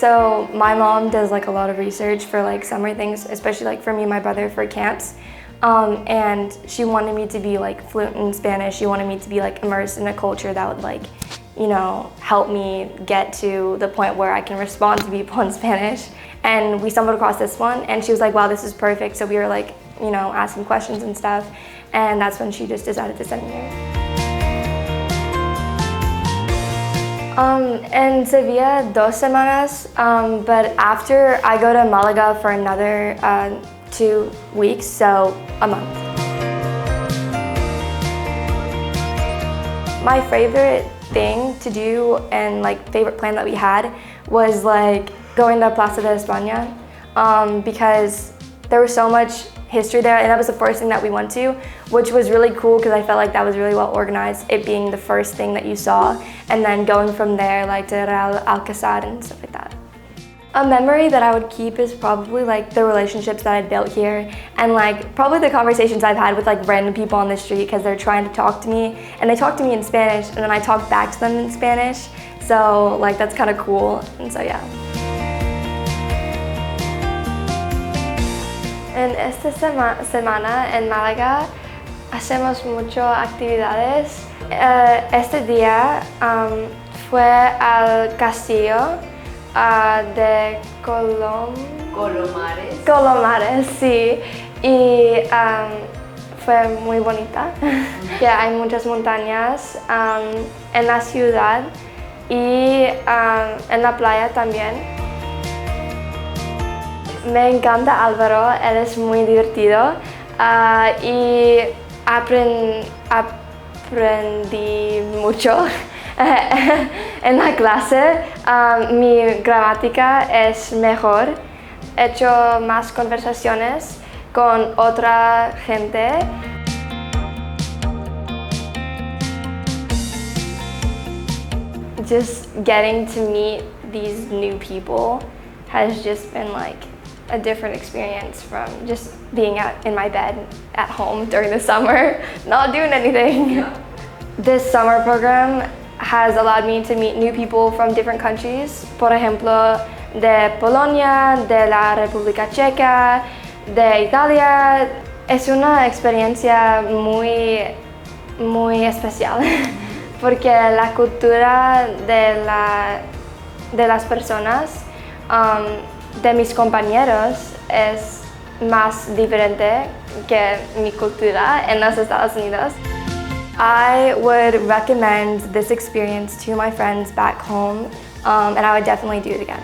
so my mom does like a lot of research for like summer things, especially like for me and my brother for camps. And she wanted me to be like fluent in Spanish. She wanted me to be like immersed in a culture that would like, you know, help me get to the point where I can respond to people in Spanish. And we stumbled across this one and she was like, wow, this is perfect. So we were like, you know, asking questions and stuff. And that's when she just decided to send me here. In Sevilla, 2 semanas, but after I go to Malaga for another 2 weeks, so a month. My favorite thing to do and like favorite plan that we had was like going to Plaza de España because there was so much history there, and that was the first thing that we went to, which was really cool because I felt like that was really well organized, it being the first thing that you saw, and then going from there like to Real Alcázar and stuff like that. A memory that I would keep is probably like the relationships that I built here, and like probably the conversations I've had with like random people on the street because they're trying to talk to me, and they talk to me in Spanish and then I talk back to them in Spanish, so like that's kind of cool, and so yeah. En esta semana en Málaga hacemos muchas actividades. Este día fue al castillo de Colomares, sí, y fue muy bonita. Que hay muchas montañas en la ciudad y en la playa también. Me encanta Álvaro, él es muy divertido y aprendí mucho en la clase. Mi gramática es mejor, he hecho más conversaciones con otra gente. Just getting to meet these new people has just been like a different experience from just being in my bed at home during the summer, not doing anything. Yeah. This summer program has allowed me to meet new people from different countries, por ejemplo, de Polonia, de la República Checa, de Italia. Es una experiencia muy especial porque la cultura de las personas de mis compañeros es más diferente que mi cultura en los Estados Unidos. I would recommend this experience to my friends back home, and I would definitely do it again.